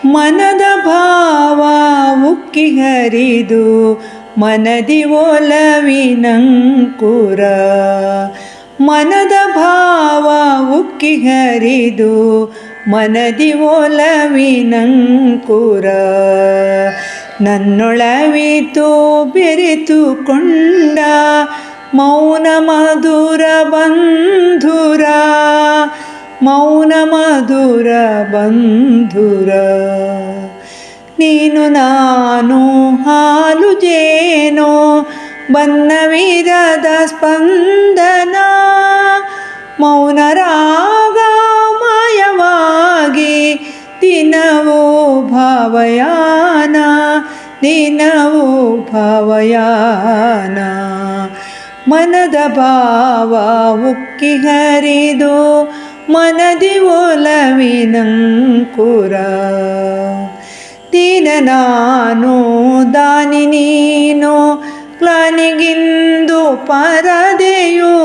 ಮನದ ಭಾವ ಉಕ್ಕಿ ಹರಿದು ಮನದಿ ಒಲವಿನಂಕುರ. ಮನದ ಭಾವ ಉಕ್ಕಿ ಹರಿದು ಮನದಿ ಒಲವಿನಂಕುರ. ನನ್ನೊಳವಿತು ಬೆರೆತುಕೊಂಡ ಮೌನ ಮಧುರ ಬಂಧುರ. ಮೌನ ಮಧುರ ಬಂಧುರ. ನೀನು ನಾನು ಹಾಲು ಜೇನೋ ಬನ್ನವಿರದ ಸ್ಪಂದನ. ಮೌನ ರಾಗ ಮಾಯವಾಗಿ ದಿನವೂ ಭಾವಯಾನ. ದಿನವೂ ಭಾವಯಾನ. ಮನದ ಭಾವ ಉಕ್ಕಿ ಹರಿದು ಮನದಿ ಒಲವಿನಂಕುರ. ದೀನ ನಾನು ದಾನಿ ನೀನು ಗ್ಲಾನಿಗಿಂದು ಪರದೆಯೋ.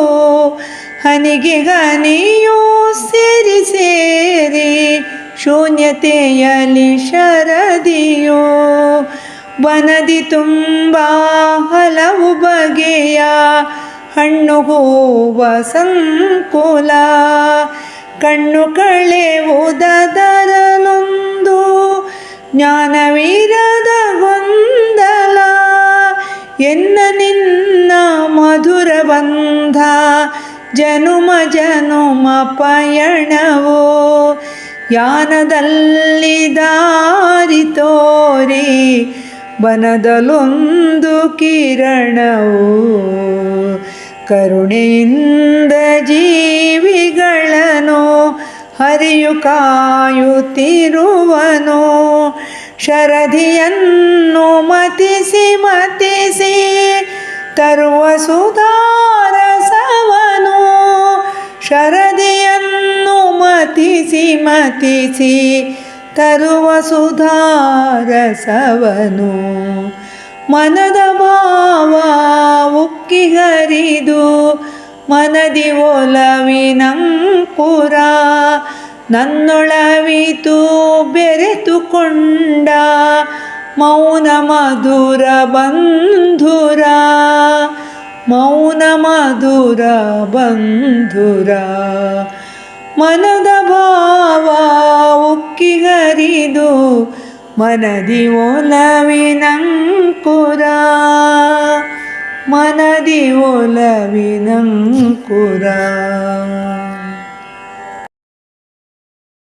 ಹನಿಗೆ ಹನಿಯೋ ಸೇರಿ ಸೇರಿ ಶೂನ್ಯತೆಯಲ್ಲಿ ಶರದಿಯೋ. ಬನದಿ ತುಂಬ ಹಲವು ಬಗೆಯ ಹಣ್ಣು ಹೂವ ಸಂಕುಲ. ಕಣ್ಣು ಕಳೆಯುವುದರಲ್ಲೊಂದು ಜ್ಞಾನವಿರದ ಗೊಂದಲ. ಎನ್ನ ನಿನ್ನ ಮಧುರ ಬಂಧ ಜನುಮ ಜನುಮ ಪಯಣವೋ. ಯಾನದಲ್ಲಿ ದಾರಿ ತೋರಿ ಬನದಲ್ಲೊಂದು ಕಿರಣವೋ. ಕರುಣೆಯಿಂದ ಜೀವಿಗಳನ್ನು ಹರಿಯು ಕಾಯುತ್ತಿರುವನು. ಶರದಿಯನ್ನು ಮತಿಸಿ ಮತಿಸಿ ತರುವ ಸುಧಾರಸವನು. ಶರದಿಯನ್ನು ಮತಿಸಿ ಮತಿಸಿ ತರುವ ಸುಧಾರಸವನು. ಮನದ ಭಾವ ಉಕ್ಕಿ ಹರಿದು ಮನದಿ ಒಲವಿನಂಕುರ. ನನ್ನೊಳವಿತು ಬೆರೆತುಕೊಂಡ ಮೌನ ಮಧುರ ಬಂಧುರ. ಮೌನ ಮಧುರ ಬಂಧುರ. ಮನದ ಭಾವ ಉಕ್ಕಿ ಹರಿದು ಮನದಿ ಒಲವಿನಂಕುರ. ಮನದಿ ಒಲವಿನಂಕುರ.